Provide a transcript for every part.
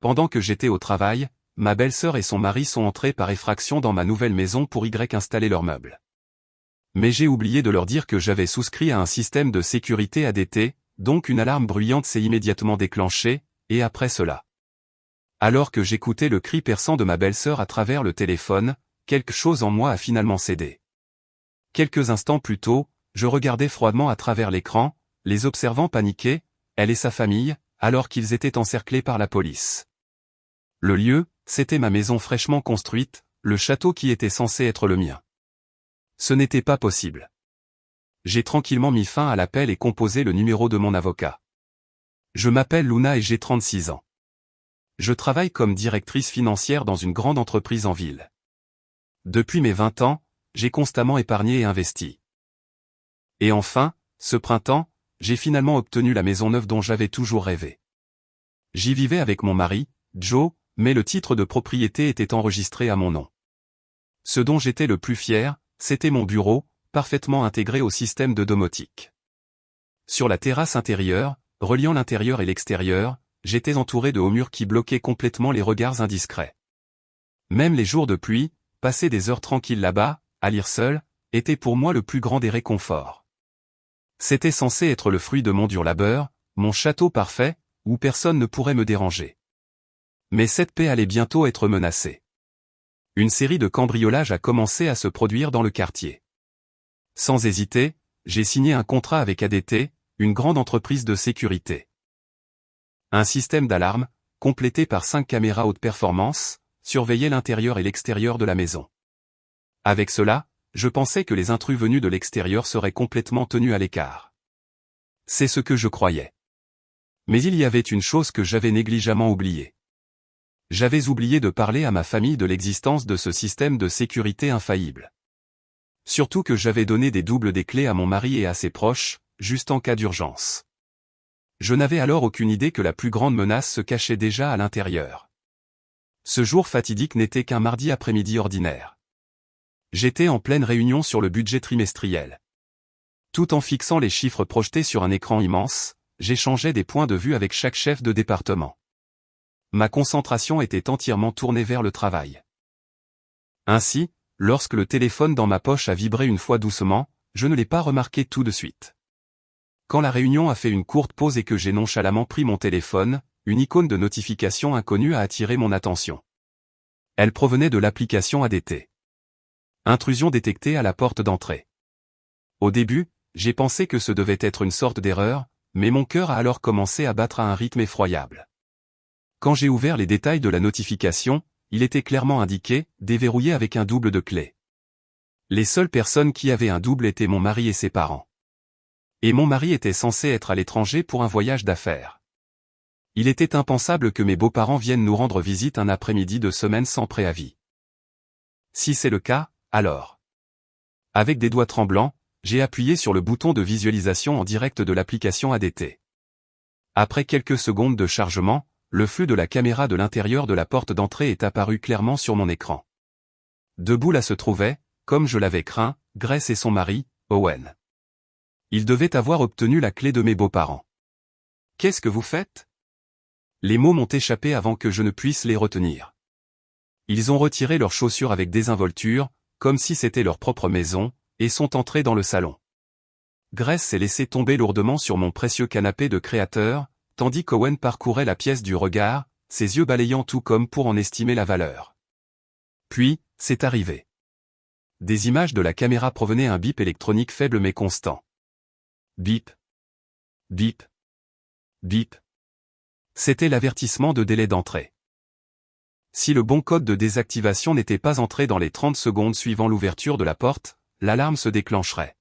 pendant que j'étais au travail, ma belle-sœur et son mari sont entrés par effraction dans ma nouvelle maison pour y installer leurs meubles. Mais j'ai oublié de leur dire que j'avais souscrit à un système de sécurité ADT, donc une alarme bruyante s'est immédiatement déclenchée, et après cela. Alors que j'écoutais le cri perçant de ma belle-sœur à travers le téléphone, quelque chose en moi a finalement cédé. Quelques instants plus tôt, je regardais froidement à travers l'écran, les observant paniquer, elle et sa famille, alors qu'ils étaient encerclés par la police. Le lieu, c'était ma maison fraîchement construite, le château qui était censé être le mien. Ce n'était pas possible. J'ai tranquillement mis fin à l'appel et composé le numéro de mon avocat. Je m'appelle Luna et j'ai 36 ans. Je travaille comme directrice financière dans une grande entreprise en ville. Depuis mes 20 ans, j'ai constamment épargné et investi. Et enfin, ce printemps, j'ai finalement obtenu la maison neuve dont j'avais toujours rêvé. J'y vivais avec mon mari, Joe, mais le titre de propriété était enregistré à mon nom. Ce dont j'étais le plus fier, c'était mon bureau, parfaitement intégré au système de domotique. Sur la terrasse intérieure, reliant l'intérieur et l'extérieur, j'étais entouré de hauts murs qui bloquaient complètement les regards indiscrets. Même les jours de pluie, passer des heures tranquilles là-bas, à lire seul, était pour moi le plus grand des réconforts. C'était censé être le fruit de mon dur labeur, mon château parfait, où personne ne pourrait me déranger. Mais cette paix allait bientôt être menacée. Une série de cambriolages a commencé à se produire dans le quartier. Sans hésiter, j'ai signé un contrat avec ADT, une grande entreprise de sécurité. Un système d'alarme, complété par 5 caméras haute performance, surveillait l'intérieur et l'extérieur de la maison. Avec cela, je pensais que les intrus venus de l'extérieur seraient complètement tenus à l'écart. C'est ce que je croyais. Mais il y avait une chose que j'avais négligemment oubliée. J'avais oublié de parler à ma famille de l'existence de ce système de sécurité infaillible. Surtout que j'avais donné des doubles des clés à mon mari et à ses proches, juste en cas d'urgence. Je n'avais alors aucune idée que la plus grande menace se cachait déjà à l'intérieur. Ce jour fatidique n'était qu'un mardi après-midi ordinaire. J'étais en pleine réunion sur le budget trimestriel. Tout en fixant les chiffres projetés sur un écran immense, j'échangeais des points de vue avec chaque chef de département. Ma concentration était entièrement tournée vers le travail. Ainsi, lorsque le téléphone dans ma poche a vibré une fois doucement, je ne l'ai pas remarqué tout de suite. Quand la réunion a fait une courte pause et que j'ai nonchalamment pris mon téléphone, une icône de notification inconnue a attiré mon attention. Elle provenait de l'application ADT. Intrusion détectée à la porte d'entrée. Au début, j'ai pensé que ce devait être une sorte d'erreur, mais mon cœur a alors commencé à battre à un rythme effroyable. Quand j'ai ouvert les détails de la notification, il était clairement indiqué « Déverrouillé avec un double de clé ». Les seules personnes qui avaient un double étaient mon mari et ses parents. Et mon mari était censé être à l'étranger pour un voyage d'affaires. Il était impensable que mes beaux-parents viennent nous rendre visite un après-midi de semaine sans préavis. Si c'est le cas, alors. Avec des doigts tremblants, j'ai appuyé sur le bouton de visualisation en direct de l'application ADT. Après quelques secondes de chargement, le flux de la caméra de l'intérieur de la porte d'entrée est apparu clairement sur mon écran. Debout là se trouvait, comme je l'avais craint, Grace et son mari, Owen. Ils devaient avoir obtenu la clé de mes beaux-parents. « Qu'est-ce que vous faites ?» Les mots m'ont échappé avant que je ne puisse les retenir. Ils ont retiré leurs chaussures avec désinvolture, comme si c'était leur propre maison, et sont entrés dans le salon. Grace s'est laissé tomber lourdement sur mon précieux canapé de créateur, tandis qu'Owen parcourait la pièce du regard, ses yeux balayant tout comme pour en estimer la valeur. Puis, c'est arrivé. Des images de la caméra provenaient un bip électronique faible mais constant. Bip. Bip. Bip. C'était l'avertissement de délai d'entrée. Si le bon code de désactivation n'était pas entré dans les 30 secondes suivant l'ouverture de la porte, l'alarme se déclencherait.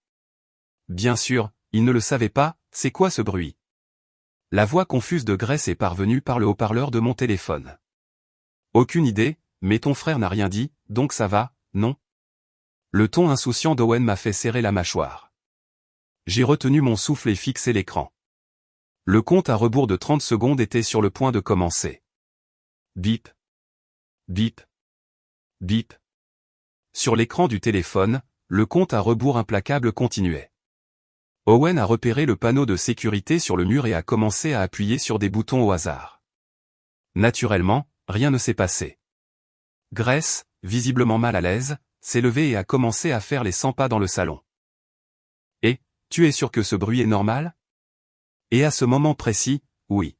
Bien sûr, il ne le savait pas, c'est quoi ce bruit? La voix confuse de Grace est parvenue par le haut-parleur de mon téléphone. Aucune idée, mais ton frère n'a rien dit, donc ça va, non? Le ton insouciant d'Owen m'a fait serrer la mâchoire. J'ai retenu mon souffle et fixé l'écran. Le compte à rebours de 30 secondes était sur le point de commencer. Bip. Bip. Bip. Sur l'écran du téléphone, le compte à rebours implacable continuait. Owen a repéré le panneau de sécurité sur le mur et a commencé à appuyer sur des boutons au hasard. Naturellement, rien ne s'est passé. Grace, visiblement mal à l'aise, s'est levée et a commencé à faire les 100 pas dans le salon. « Et, tu es sûr que ce bruit est normal ?» Et à ce moment précis, oui.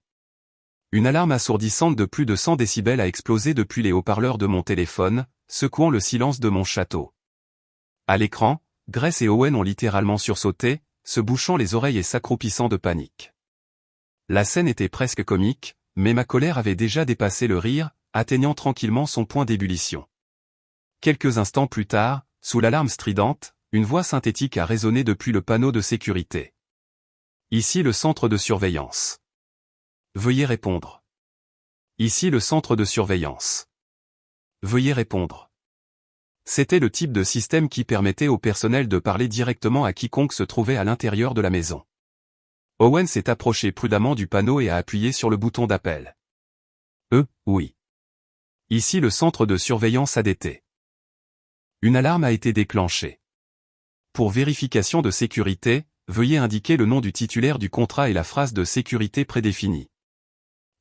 Une alarme assourdissante de plus de 100 décibels a explosé depuis les haut-parleurs de mon téléphone, secouant le silence de mon château. À l'écran, Grace et Owen ont littéralement sursauté, se bouchant les oreilles et s'accroupissant de panique. La scène était presque comique, mais ma colère avait déjà dépassé le rire, atteignant tranquillement son point d'ébullition. Quelques instants plus tard, sous l'alarme stridente, une voix synthétique a résonné depuis le panneau de sécurité. Ici le centre de surveillance. Veuillez répondre. Ici le centre de surveillance. Veuillez répondre. C'était le type de système qui permettait au personnel de parler directement à quiconque se trouvait à l'intérieur de la maison. Owen s'est approché prudemment du panneau et a appuyé sur le bouton d'appel. Oui. Ici le centre de surveillance ADT. Une alarme a été déclenchée. Pour vérification de sécurité, veuillez indiquer le nom du titulaire du contrat et la phrase de sécurité prédéfinie.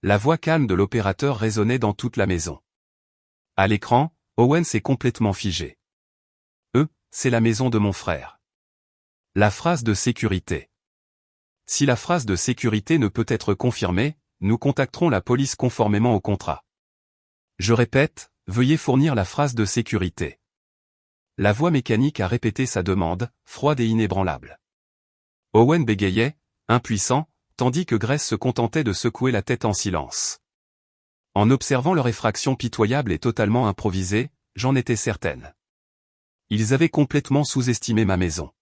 La voix calme de l'opérateur résonnait dans toute la maison. À l'écran, Owen s'est complètement figé. C'est la maison de mon frère. La phrase de sécurité. Si la phrase de sécurité ne peut être confirmée, nous contacterons la police conformément au contrat. Je répète, veuillez fournir la phrase de sécurité. La voix mécanique a répété sa demande, froide et inébranlable. Owen bégayait, impuissant, tandis que Grace se contentait de secouer la tête en silence. En observant leur effraction pitoyable et totalement improvisée, j'en étais certaine. Ils avaient complètement sous-estimé ma maison.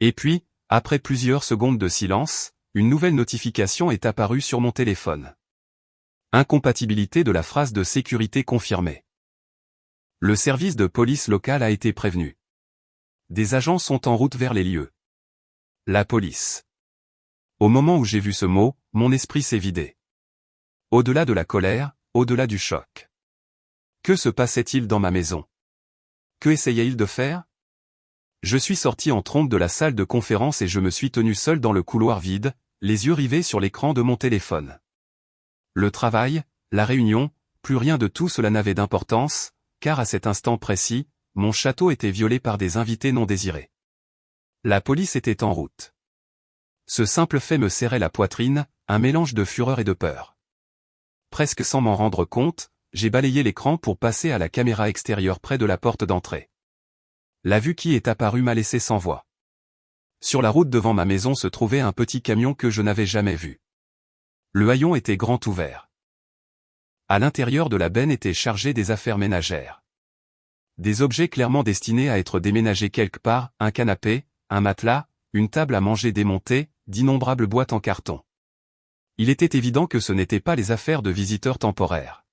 Et puis, après plusieurs secondes de silence, une nouvelle notification est apparue sur mon téléphone. Incompatibilité de la phrase de sécurité confirmée. Le service de police local a été prévenu. Des agents sont en route vers les lieux. La police. Au moment où j'ai vu ce mot, mon esprit s'est vidé. Au-delà de la colère, au-delà du choc. Que se passait-il dans ma maison? Que essayait-il de faire? Je suis sorti en trombe de la salle de conférence et je me suis tenu seul dans le couloir vide, les yeux rivés sur l'écran de mon téléphone. Le travail, la réunion, plus rien de tout cela n'avait d'importance, car à cet instant précis, mon château était violé par des invités non désirés. La police était en route. Ce simple fait me serrait la poitrine, un mélange de fureur et de peur. Presque sans m'en rendre compte, j'ai balayé l'écran pour passer à la caméra extérieure près de la porte d'entrée. La vue qui est apparue m'a laissé sans voix. Sur la route devant ma maison se trouvait un petit camion que je n'avais jamais vu. Le haillon était grand ouvert. À l'intérieur de la benne étaient chargées des affaires ménagères. Des objets clairement destinés à être déménagés quelque part, un canapé, un matelas, une table à manger démontée, d'innombrables boîtes en carton. Il était évident que ce n'étaient pas les affaires de visiteurs temporaires.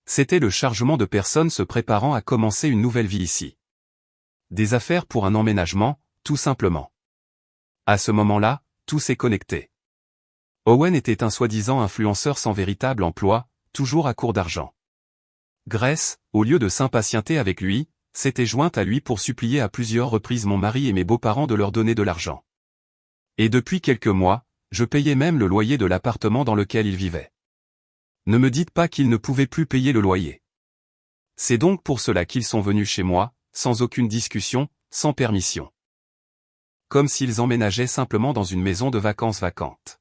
C'était le chargement de personnes se préparant à commencer une nouvelle vie ici. Des affaires pour un emménagement, tout simplement. À ce moment-là, tout s'est connecté. Owen était un soi-disant influenceur sans véritable emploi, toujours à court d'argent. Grace, au lieu de s'impatienter avec lui, s'était jointe à lui pour supplier à plusieurs reprises mon mari et mes beaux-parents de leur donner de l'argent. Et depuis quelques mois, je payais même le loyer de l'appartement dans lequel il vivait. Ne me dites pas qu'ils ne pouvaient plus payer le loyer. C'est donc pour cela qu'ils sont venus chez moi, sans aucune discussion, sans permission. Comme s'ils emménageaient simplement dans une maison de vacances vacante.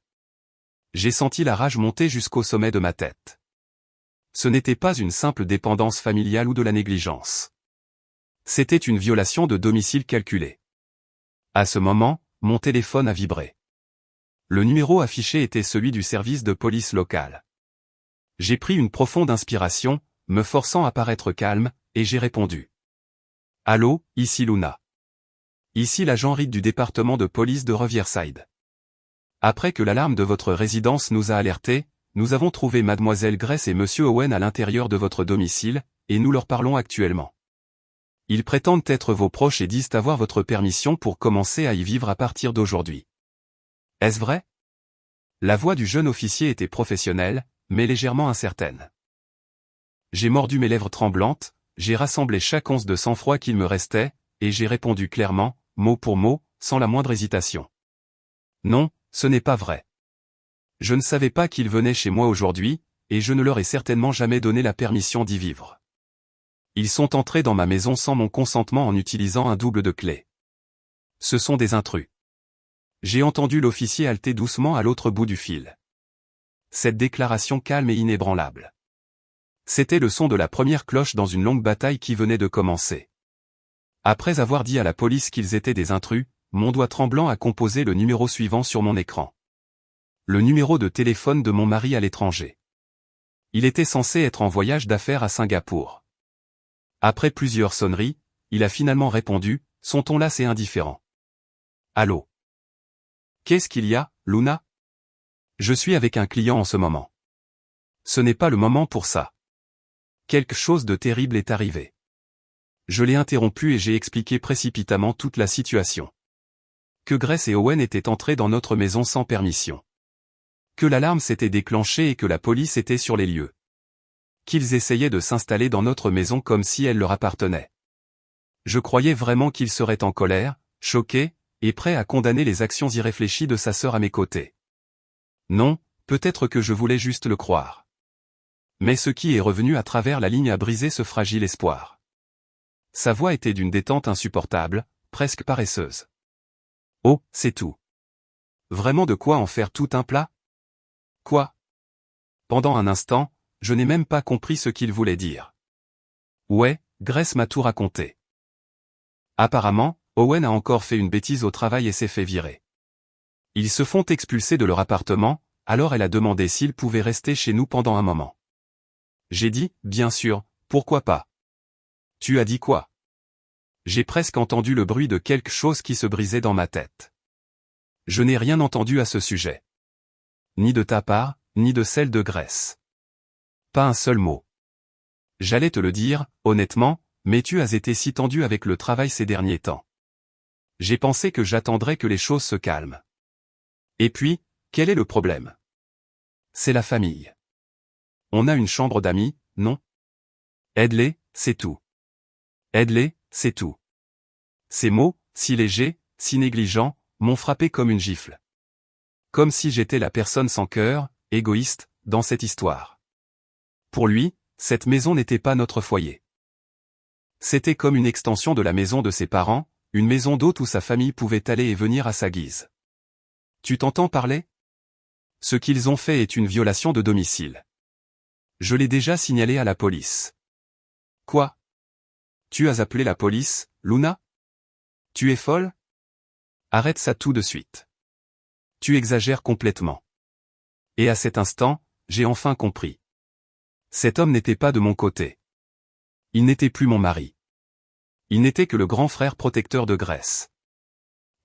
J'ai senti la rage monter jusqu'au sommet de ma tête. Ce n'était pas une simple dépendance familiale ou de la négligence. C'était une violation de domicile calculée. À ce moment, mon téléphone a vibré. Le numéro affiché était celui du service de police local. J'ai pris une profonde inspiration, me forçant à paraître calme, et j'ai répondu. Allô, ici Luna. Ici l'agent Reed du département de police de Riverside. Après que l'alarme de votre résidence nous a alertés, nous avons trouvé mademoiselle Grace et monsieur Owen à l'intérieur de votre domicile, et nous leur parlons actuellement. Ils prétendent être vos proches et disent avoir votre permission pour commencer à y vivre à partir d'aujourd'hui. Est-ce vrai? La voix du jeune officier était professionnelle, mais légèrement incertaine. J'ai mordu mes lèvres tremblantes, j'ai rassemblé chaque once de sang-froid qu'il me restait, et j'ai répondu clairement, mot pour mot, sans la moindre hésitation. Non, ce n'est pas vrai. Je ne savais pas qu'il venait chez moi aujourd'hui, et je ne leur ai certainement jamais donné la permission d'y vivre. Ils sont entrés dans ma maison sans mon consentement en utilisant un double de clé. Ce sont des intrus. J'ai entendu l'officier halter doucement à l'autre bout du fil. Cette déclaration calme et inébranlable. C'était le son de la première cloche dans une longue bataille qui venait de commencer. Après avoir dit à la police qu'ils étaient des intrus, mon doigt tremblant a composé le numéro suivant sur mon écran. Le numéro de téléphone de mon mari à l'étranger. Il était censé être en voyage d'affaires à Singapour. Après plusieurs sonneries, il a finalement répondu, son ton lasse et indifférent. Allô? Qu'est-ce qu'il y a, Luna? Je suis avec un client en ce moment. Ce n'est pas le moment pour ça. Quelque chose de terrible est arrivé. Je l'ai interrompu et j'ai expliqué précipitamment toute la situation. Que Grace et Owen étaient entrés dans notre maison sans permission. Que l'alarme s'était déclenchée et que la police était sur les lieux. Qu'ils essayaient de s'installer dans notre maison comme si elle leur appartenait. Je croyais vraiment qu'il serait en colère, choqué, et prêt à condamner les actions irréfléchies de sa sœur à mes côtés. Non, peut-être que je voulais juste le croire. Mais ce qui est revenu à travers la ligne a brisé ce fragile espoir. Sa voix était d'une détente insupportable, presque paresseuse. Oh, c'est tout. Vraiment de quoi en faire tout un plat? Quoi? Pendant un instant, je n'ai même pas compris ce qu'il voulait dire. Ouais, Grace m'a tout raconté. Apparemment, Owen a encore fait une bêtise au travail et s'est fait virer. Ils se font expulser de leur appartement, alors elle a demandé s'ils pouvaient rester chez nous pendant un moment. J'ai dit, bien sûr, pourquoi pas. Tu as dit quoi? J'ai presque entendu le bruit de quelque chose qui se brisait dans ma tête. Je n'ai rien entendu à ce sujet. Ni de ta part, ni de celle de Grace. Pas un seul mot. J'allais te le dire, honnêtement, mais tu as été si tendu avec le travail ces derniers temps. J'ai pensé que j'attendrais que les choses se calment. Et puis, quel est le problème? C'est la famille. On a une chambre d'amis, non? Aide-les, c'est tout. Aide-les, c'est tout. Ces mots, si légers, si négligents, m'ont frappé comme une gifle. Comme si j'étais la personne sans cœur, égoïste, dans cette histoire. Pour lui, cette maison n'était pas notre foyer. C'était comme une extension de la maison de ses parents, une maison d'hôte où sa famille pouvait aller et venir à sa guise. Tu t'entends parler? Ce qu'ils ont fait est une violation de domicile. Je l'ai déjà signalé à la police. Quoi? Tu as appelé la police, Luna? Tu es folle? Arrête ça tout de suite. Tu exagères complètement. Et à cet instant, j'ai enfin compris. Cet homme n'était pas de mon côté. Il n'était plus mon mari. Il n'était que le grand frère protecteur de Grace.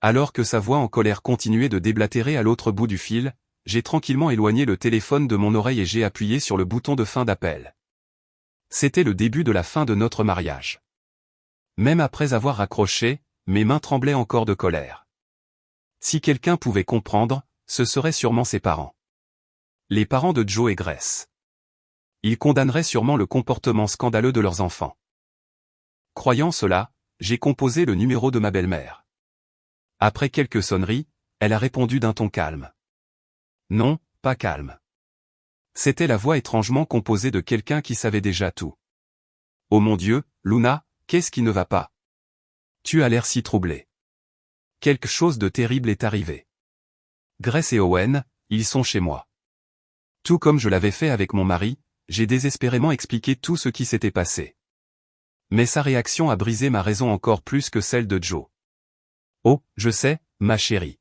Alors que sa voix en colère continuait de déblatérer à l'autre bout du fil, j'ai tranquillement éloigné le téléphone de mon oreille et j'ai appuyé sur le bouton de fin d'appel. C'était le début de la fin de notre mariage. Même après avoir raccroché, mes mains tremblaient encore de colère. Si quelqu'un pouvait comprendre, ce seraient sûrement ses parents. Les parents de Joe et Grace. Ils condamneraient sûrement le comportement scandaleux de leurs enfants. Croyant cela, j'ai composé le numéro de ma belle-mère. Après quelques sonneries, elle a répondu d'un ton calme. Non, pas calme. C'était la voix étrangement composée de quelqu'un qui savait déjà tout. Oh mon Dieu, Luna, qu'est-ce qui ne va pas? Tu as l'air si troublée. Quelque chose de terrible est arrivé. Grace et Owen, ils sont chez moi. Tout comme je l'avais fait avec mon mari, j'ai désespérément expliqué tout ce qui s'était passé. Mais sa réaction a brisé ma raison encore plus que celle de Joe. Oh, je sais, ma chérie.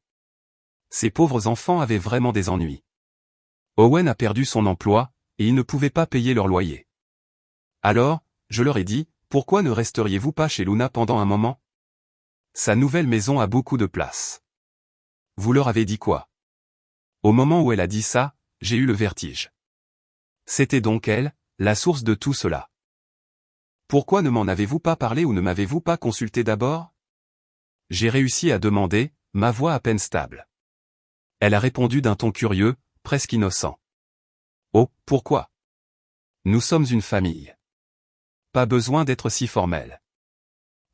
Ces pauvres enfants avaient vraiment des ennuis. Owen a perdu son emploi, et ils ne pouvaient pas payer leur loyer. Alors, je leur ai dit, pourquoi ne resteriez-vous pas chez Luna pendant un moment? Sa nouvelle maison a beaucoup de place. Vous leur avez dit quoi? Au moment où elle a dit ça, j'ai eu le vertige. C'était donc elle, la source de tout cela. Pourquoi ne m'en avez-vous pas parlé ou ne m'avez-vous pas consulté d'abord? J'ai réussi à demander, ma voix à peine stable. Elle a répondu d'un ton curieux, presque innocent. Oh, pourquoi? Nous sommes une famille. Pas besoin d'être si formel.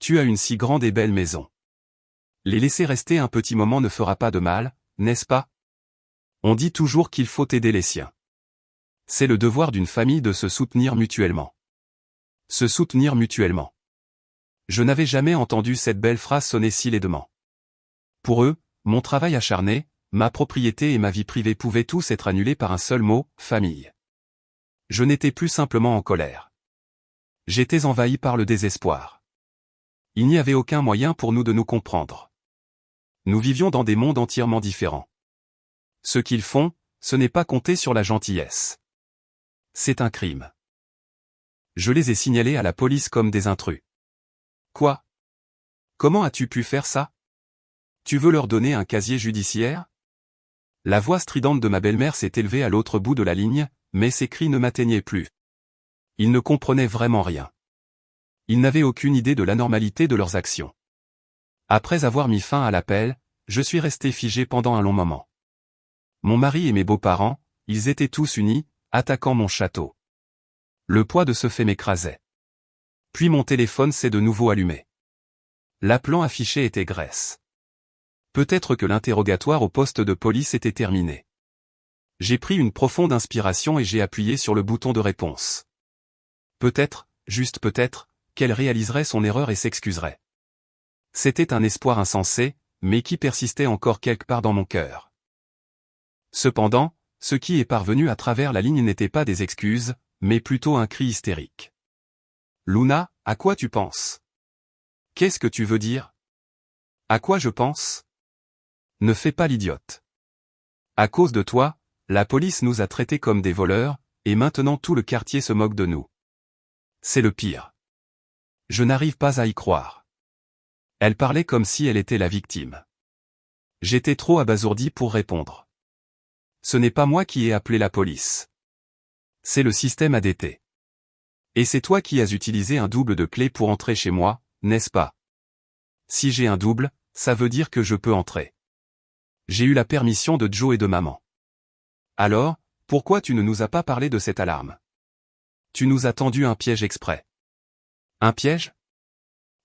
Tu as une si grande et belle maison. Les laisser rester un petit moment ne fera pas de mal, n'est-ce pas? On dit toujours qu'il faut aider les siens. C'est le devoir d'une famille de se soutenir mutuellement. Se soutenir mutuellement. Je n'avais jamais entendu cette belle phrase sonner si laidement. Pour eux, mon travail acharné, ma propriété et ma vie privée pouvaient tous être annulés par un seul mot, famille. Je n'étais plus simplement en colère. J'étais envahi par le désespoir. Il n'y avait aucun moyen pour nous de nous comprendre. Nous vivions dans des mondes entièrement différents. Ce qu'ils font, ce n'est pas compter sur la gentillesse. C'est un crime. Je les ai signalés à la police comme des intrus. Quoi? Comment as-tu pu faire ça? Tu veux leur donner un casier judiciaire? La voix stridente de ma belle-mère s'est élevée à l'autre bout de la ligne, mais ses cris ne m'atteignaient plus. Ils ne comprenaient vraiment rien. Ils n'avaient aucune idée de l'anormalité de leurs actions. Après avoir mis fin à l'appel, je suis resté figé pendant un long moment. Mon mari et mes beaux-parents, ils étaient tous unis, attaquant mon château. Le poids de ce fait m'écrasait. Puis mon téléphone s'est de nouveau allumé. L'appelant affiché était Grèce. Peut-être que l'interrogatoire au poste de police était terminé. J'ai pris une profonde inspiration et j'ai appuyé sur le bouton de réponse. Peut-être, juste peut-être, qu'elle réaliserait son erreur et s'excuserait. C'était un espoir insensé, mais qui persistait encore quelque part dans mon cœur. Cependant, ce qui est parvenu à travers la ligne n'était pas des excuses, mais plutôt un cri hystérique. « Luna, à quoi tu penses? Qu'est-ce que tu veux dire? À quoi je pense? Ne fais pas l'idiote. À cause de toi, la police nous a traités comme des voleurs, et maintenant tout le quartier se moque de nous. C'est le pire. Je n'arrive pas à y croire. » Elle parlait comme si elle était la victime. J'étais trop abasourdi pour répondre. Ce n'est pas moi qui ai appelé la police. C'est le système ADT. Et c'est toi qui as utilisé un double de clé pour entrer chez moi, n'est-ce pas? Si j'ai un double, ça veut dire que je peux entrer. J'ai eu la permission de Joe et de maman. Alors, pourquoi tu ne nous as pas parlé de cette alarme? Tu nous as tendu un piège exprès. Un piège?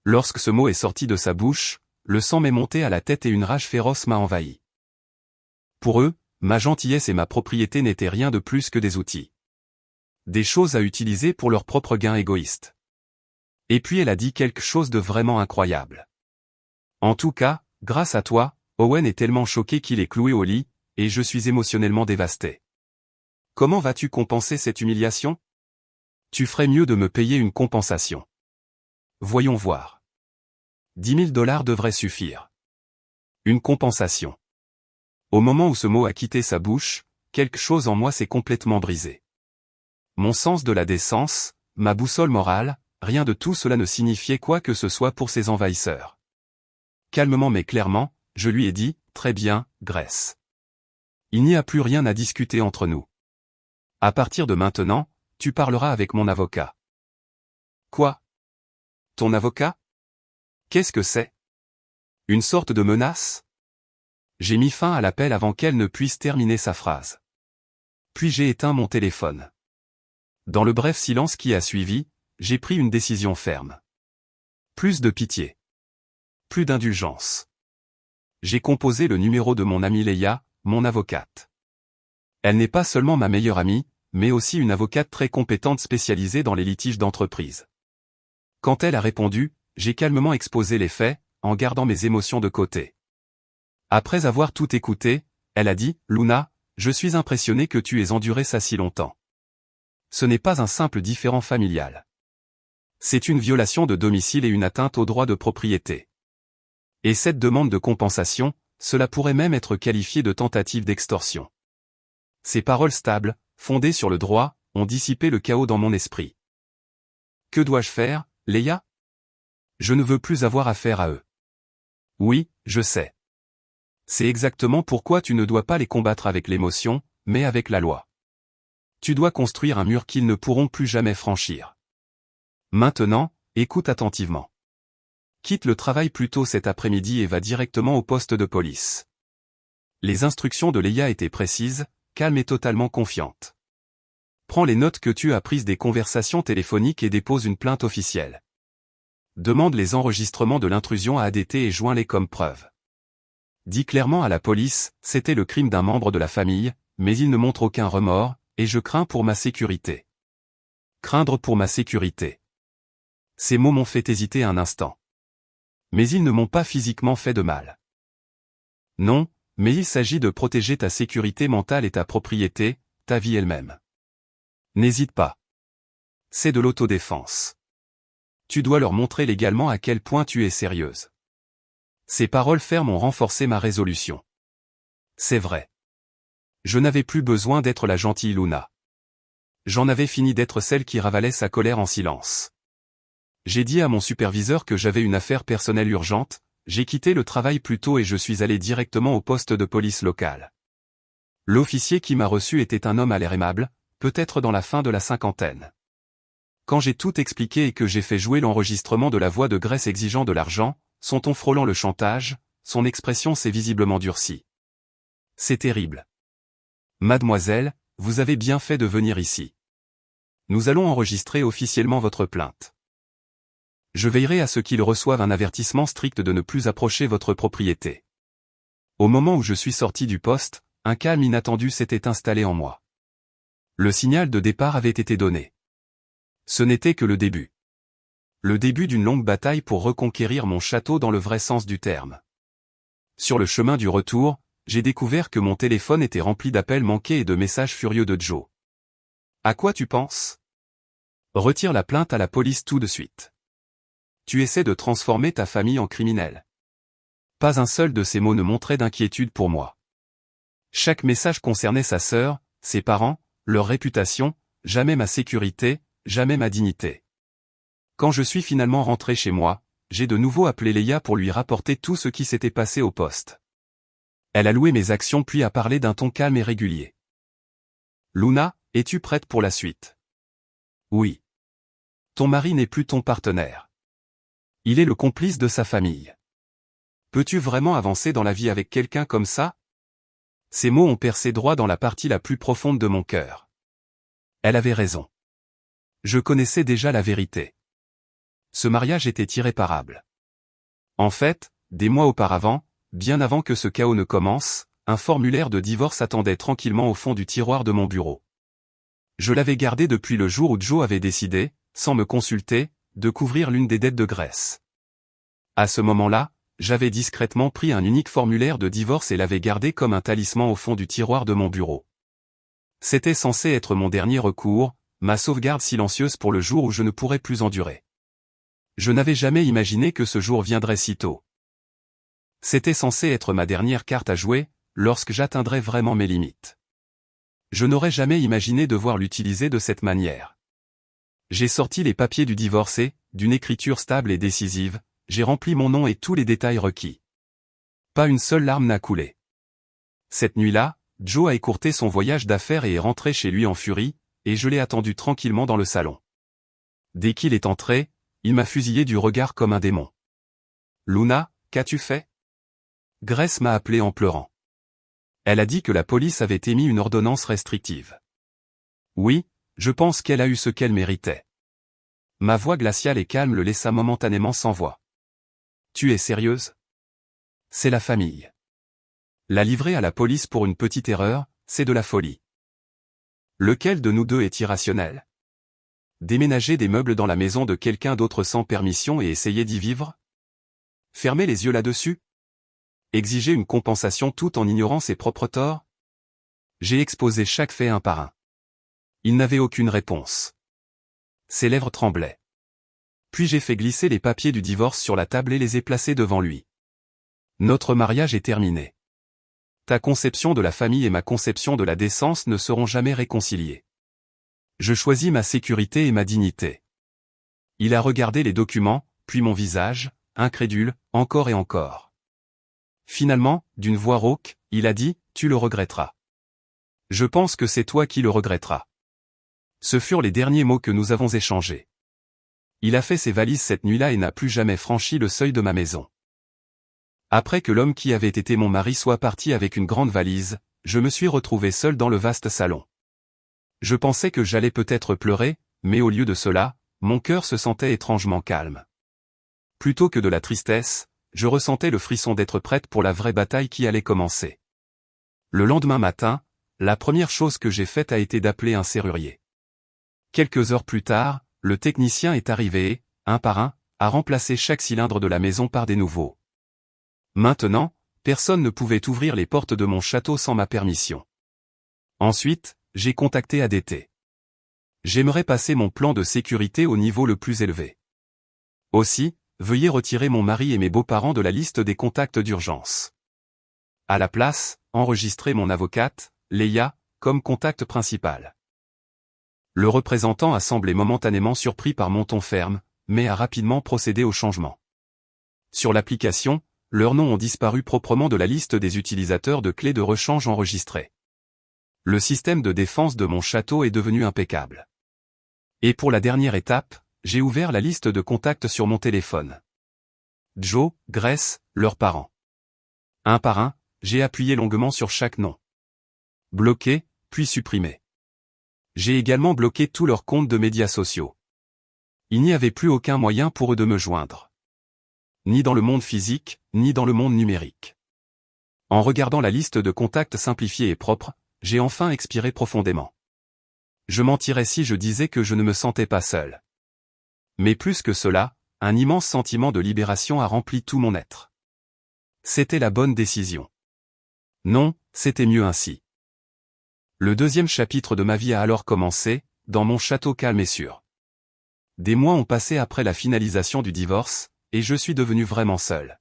Lorsque ce mot est sorti de sa bouche, le sang m'est monté à la tête et une rage féroce m'a envahi. Pour eux, ma gentillesse et ma propriété n'étaient rien de plus que des outils. Des choses à utiliser pour leur propre gain égoïste. Et puis elle a dit quelque chose de vraiment incroyable. En tout cas, grâce à toi, Owen est tellement choqué qu'il est cloué au lit, et je suis émotionnellement dévasté. Comment vas-tu compenser cette humiliation? Tu ferais mieux de me payer une compensation. Voyons voir. 10 000 $ devraient suffire. Une compensation. Au moment où ce mot a quitté sa bouche, quelque chose en moi s'est complètement brisé. Mon sens de la décence, ma boussole morale, rien de tout cela ne signifiait quoi que ce soit pour ces envahisseurs. Calmement mais clairement, je lui ai dit, « Très bien, Grèce. Il n'y a plus rien à discuter entre nous. À partir de maintenant, tu parleras avec mon avocat. » Quoi? Ton avocat? Qu'est-ce que c'est? Une sorte de menace? J'ai mis fin à l'appel avant qu'elle ne puisse terminer sa phrase. Puis j'ai éteint mon téléphone. Dans le bref silence qui a suivi, j'ai pris une décision ferme. Plus de pitié. Plus d'indulgence. J'ai composé le numéro de mon amie Leia, mon avocate. Elle n'est pas seulement ma meilleure amie, mais aussi une avocate très compétente spécialisée dans les litiges d'entreprise. Quand elle a répondu, j'ai calmement exposé les faits, en gardant mes émotions de côté. Après avoir tout écouté, elle a dit, « Luna, je suis impressionné que tu aies enduré ça si longtemps. Ce n'est pas un simple différend familial. C'est une violation de domicile et une atteinte au droit de propriété. Et cette demande de compensation, cela pourrait même être qualifié de tentative d'extorsion. » Ces paroles stables, fondées sur le droit, ont dissipé le chaos dans mon esprit. Que dois-je faire, Leia? Je ne veux plus avoir affaire à eux. Oui, je sais. C'est exactement pourquoi tu ne dois pas les combattre avec l'émotion, mais avec la loi. Tu dois construire un mur qu'ils ne pourront plus jamais franchir. Maintenant, écoute attentivement. Quitte le travail plus tôt cet après-midi et va directement au poste de police. Les instructions de Leia étaient précises, calme et totalement confiante. Prends les notes que tu as prises des conversations téléphoniques et dépose une plainte officielle. Demande les enregistrements de l'intrusion à ADT et joins-les comme preuve. Dis clairement à la police, c'était le crime d'un membre de la famille, mais il ne montre aucun remords, et je crains pour ma sécurité. Craindre pour ma sécurité. Ces mots m'ont fait hésiter un instant. Mais ils ne m'ont pas physiquement fait de mal. Non, mais il s'agit de protéger ta sécurité mentale et ta propriété, ta vie elle-même. N'hésite pas. C'est de l'autodéfense. Tu dois leur montrer légalement à quel point tu es sérieuse. Ces paroles fermes ont renforcé ma résolution. C'est vrai. Je n'avais plus besoin d'être la gentille Luna. J'en avais fini d'être celle qui ravalait sa colère en silence. J'ai dit à mon superviseur que j'avais une affaire personnelle urgente, j'ai quitté le travail plus tôt et je suis allé directement au poste de police local. L'officier qui m'a reçu était un homme à l'air aimable, peut-être dans la fin de la cinquantaine. Quand j'ai tout expliqué et que j'ai fait jouer l'enregistrement de la voix de Grace exigeant de l'argent, son ton frôlant le chantage, son expression s'est visiblement durcie. C'est terrible. Mademoiselle, vous avez bien fait de venir ici. Nous allons enregistrer officiellement votre plainte. Je veillerai à ce qu'il reçoive un avertissement strict de ne plus approcher votre propriété. Au moment où je suis sorti du poste, un calme inattendu s'était installé en moi. Le signal de départ avait été donné. Ce n'était que le début. Le début d'une longue bataille pour reconquérir mon château dans le vrai sens du terme. Sur le chemin du retour, j'ai découvert que mon téléphone était rempli d'appels manqués et de messages furieux de Joe. À quoi tu penses? Retire la plainte à la police tout de suite. Tu essaies de transformer ta famille en criminelle. Pas un seul de ces mots ne montrait d'inquiétude pour moi. Chaque message concernait sa sœur, ses parents, leur réputation, jamais ma sécurité, jamais ma dignité. Quand je suis finalement rentré chez moi, j'ai de nouveau appelé Leia pour lui rapporter tout ce qui s'était passé au poste. Elle a loué mes actions puis a parlé d'un ton calme et régulier. Luna, es-tu prête pour la suite? Oui. Ton mari n'est plus ton partenaire. Il est le complice de sa famille. Peux-tu vraiment avancer dans la vie avec quelqu'un comme ça? Ces mots ont percé droit dans la partie la plus profonde de mon cœur. Elle avait raison. Je connaissais déjà la vérité. Ce mariage était irréparable. En fait, des mois auparavant, bien avant que ce chaos ne commence, un formulaire de divorce attendait tranquillement au fond du tiroir de mon bureau. Je l'avais gardé depuis le jour où Joe avait décidé, sans me consulter, de couvrir l'une des dettes de Grace. À ce moment-là, j'avais discrètement pris un unique formulaire de divorce et l'avais gardé comme un talisman au fond du tiroir de mon bureau. C'était censé être mon dernier recours, ma sauvegarde silencieuse pour le jour où je ne pourrais plus endurer. Je n'avais jamais imaginé que ce jour viendrait si tôt. C'était censé être ma dernière carte à jouer, lorsque j'atteindrais vraiment mes limites. Je n'aurais jamais imaginé devoir l'utiliser de cette manière. J'ai sorti les papiers du divorce et, d'une écriture stable et décisive, j'ai rempli mon nom et tous les détails requis. Pas une seule larme n'a coulé. Cette nuit-là, Joe a écourté son voyage d'affaires et est rentré chez lui en furie, et je l'ai attendu tranquillement dans le salon. Dès qu'il est entré, il m'a fusillé du regard comme un démon. « Luna, qu'as-tu fait ?» Grace m'a appelé en pleurant. Elle a dit que la police avait émis une ordonnance restrictive. Oui, je pense qu'elle a eu ce qu'elle méritait. Ma voix glaciale et calme le laissa momentanément sans voix. Tu es sérieuse? C'est la famille. La livrer à la police pour une petite erreur, c'est de la folie. Lequel de nous deux est irrationnel? Déménager des meubles dans la maison de quelqu'un d'autre sans permission et essayer d'y vivre? Fermer les yeux là-dessus? Exiger une compensation tout en ignorant ses propres torts? J'ai exposé chaque fait un par un. Il n'avait aucune réponse. Ses lèvres tremblaient. Puis j'ai fait glisser les papiers du divorce sur la table et les ai placés devant lui. Notre mariage est terminé. Ta conception de la famille et ma conception de la décence ne seront jamais réconciliées. Je choisis ma sécurité et ma dignité. Il a regardé les documents, puis mon visage, incrédule, encore et encore. Finalement, d'une voix rauque, il a dit, « Tu le regretteras. » Je pense que c'est toi qui le regretteras. Ce furent les derniers mots que nous avons échangés. Il a fait ses valises cette nuit-là et n'a plus jamais franchi le seuil de ma maison. Après que l'homme qui avait été mon mari soit parti avec une grande valise, je me suis retrouvé seul dans le vaste salon. Je pensais que j'allais peut-être pleurer, mais au lieu de cela, mon cœur se sentait étrangement calme. Plutôt que de la tristesse, je ressentais le frisson d'être prête pour la vraie bataille qui allait commencer. Le lendemain matin, la première chose que j'ai faite a été d'appeler un serrurier. Quelques heures plus tard, le technicien est arrivé et, un par un, a remplacé chaque cylindre de la maison par des nouveaux. Maintenant, personne ne pouvait ouvrir les portes de mon château sans ma permission. Ensuite, j'ai contacté ADT. J'aimerais passer mon plan de sécurité au niveau le plus élevé. Aussi, veuillez retirer mon mari et mes beaux-parents de la liste des contacts d'urgence. À la place, enregistrez mon avocate, Leia, comme contact principal. Le représentant a semblé momentanément surpris par mon ton ferme, mais a rapidement procédé au changement. Sur l'application, leurs noms ont disparu proprement de la liste des utilisateurs de clés de rechange enregistrées. Le système de défense de mon château est devenu impeccable. Et pour la dernière étape, j'ai ouvert la liste de contacts sur mon téléphone. Joe, Grace, leurs parents. Un par un, j'ai appuyé longuement sur chaque nom. Bloqué, puis supprimé. J'ai également bloqué tous leurs comptes de médias sociaux. Il n'y avait plus aucun moyen pour eux de me joindre. Ni dans le monde physique, ni dans le monde numérique. En regardant la liste de contacts simplifiée et propre, j'ai enfin expiré profondément. Je mentirais si je disais que je ne me sentais pas seul. Mais plus que cela, un immense sentiment de libération a rempli tout mon être. C'était la bonne décision. Non, c'était mieux ainsi. Le deuxième chapitre de ma vie a alors commencé, dans mon château calme et sûr. Des mois ont passé après la finalisation du divorce, et je suis devenu vraiment seul.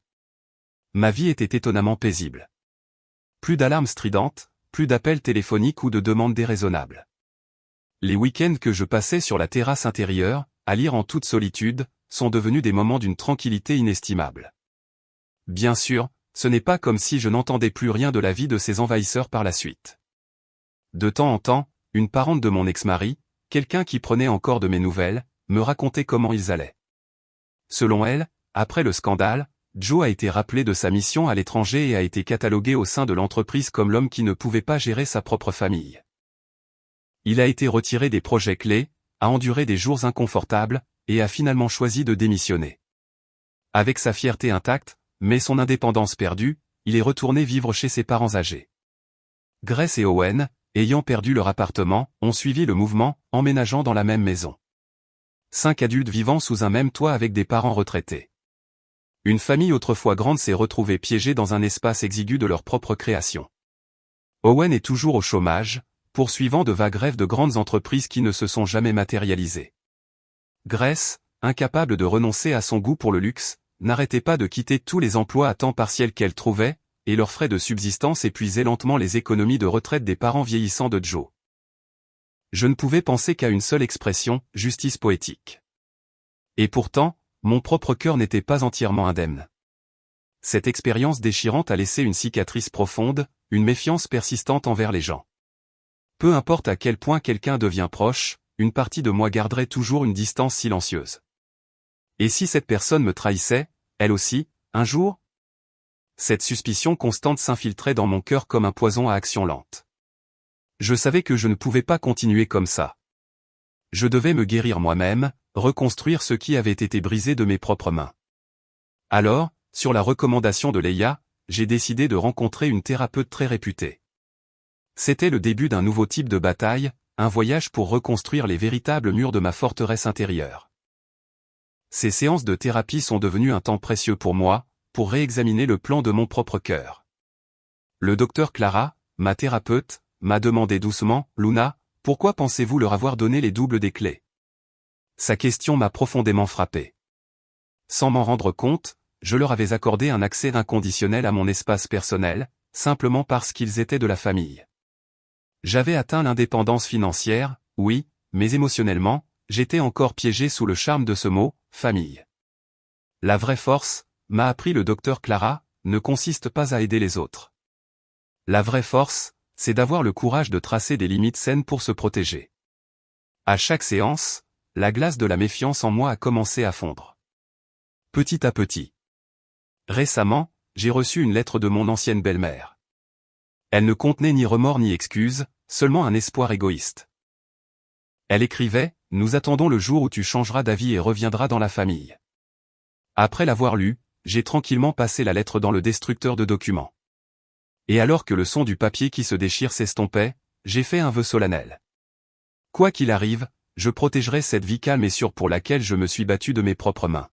Ma vie était étonnamment paisible. Plus d'alarmes stridentes, plus d'appels téléphoniques ou de demandes déraisonnables. Les week-ends que je passais sur la terrasse intérieure, à lire en toute solitude, sont devenus des moments d'une tranquillité inestimable. Bien sûr, ce n'est pas comme si je n'entendais plus rien de la vie de ces envahisseurs par la suite. De temps en temps, une parente de mon ex-mari, quelqu'un qui prenait encore de mes nouvelles, me racontait comment ils allaient. Selon elle, après le scandale, Joe a été rappelé de sa mission à l'étranger et a été catalogué au sein de l'entreprise comme l'homme qui ne pouvait pas gérer sa propre famille. Il a été retiré des projets clés, a enduré des jours inconfortables, et a finalement choisi de démissionner. Avec sa fierté intacte, mais son indépendance perdue, il est retourné vivre chez ses parents âgés. Grace et Owen, ayant perdu leur appartement, ont suivi le mouvement, emménageant dans la même maison. 5 adultes vivant sous un même toit avec des parents retraités. Une famille autrefois grande s'est retrouvée piégée dans un espace exigu de leur propre création. Owen est toujours au chômage, poursuivant de vagues rêves de grandes entreprises qui ne se sont jamais matérialisées. Grace, incapable de renoncer à son goût pour le luxe, n'arrêtait pas de quitter tous les emplois à temps partiel qu'elle trouvait, et leurs frais de subsistance épuisaient lentement les économies de retraite des parents vieillissants de Joe. Je ne pouvais penser qu'à une seule expression, justice poétique. Et pourtant, mon propre cœur n'était pas entièrement indemne. Cette expérience déchirante a laissé une cicatrice profonde, une méfiance persistante envers les gens. Peu importe à quel point quelqu'un devient proche, une partie de moi garderait toujours une distance silencieuse. Et si cette personne me trahissait, elle aussi, un jour? Cette suspicion constante s'infiltrait dans mon cœur comme un poison à action lente. Je savais que je ne pouvais pas continuer comme ça. Je devais me guérir moi-même, reconstruire ce qui avait été brisé de mes propres mains. Alors, sur la recommandation de Leia, j'ai décidé de rencontrer une thérapeute très réputée. C'était le début d'un nouveau type de bataille, un voyage pour reconstruire les véritables murs de ma forteresse intérieure. Ces séances de thérapie sont devenues un temps précieux pour moi, pour réexaminer le plan de mon propre cœur. Le docteur Clara, ma thérapeute, m'a demandé doucement, « Luna, pourquoi pensez-vous leur avoir donné les doubles des clés ?» Sa question m'a profondément frappé. Sans m'en rendre compte, je leur avais accordé un accès inconditionnel à mon espace personnel, simplement parce qu'ils étaient de la famille. J'avais atteint l'indépendance financière, oui, mais émotionnellement, j'étais encore piégé sous le charme de ce mot, famille. La vraie force, m'a appris le docteur Clara, ne consiste pas à aider les autres. La vraie force, c'est d'avoir le courage de tracer des limites saines pour se protéger. À chaque séance, la glace de la méfiance en moi a commencé à fondre. Petit à petit. Récemment, j'ai reçu une lettre de mon ancienne belle-mère. Elle ne contenait ni remords ni excuses, seulement un espoir égoïste. Elle écrivait, « Nous attendons le jour où tu changeras d'avis et reviendras dans la famille. » Après l'avoir lu, j'ai tranquillement passé la lettre dans le destructeur de documents. Et alors que le son du papier qui se déchire s'estompait, j'ai fait un vœu solennel. Quoi qu'il arrive, je protégerai cette vie calme et sûre pour laquelle je me suis battu de mes propres mains.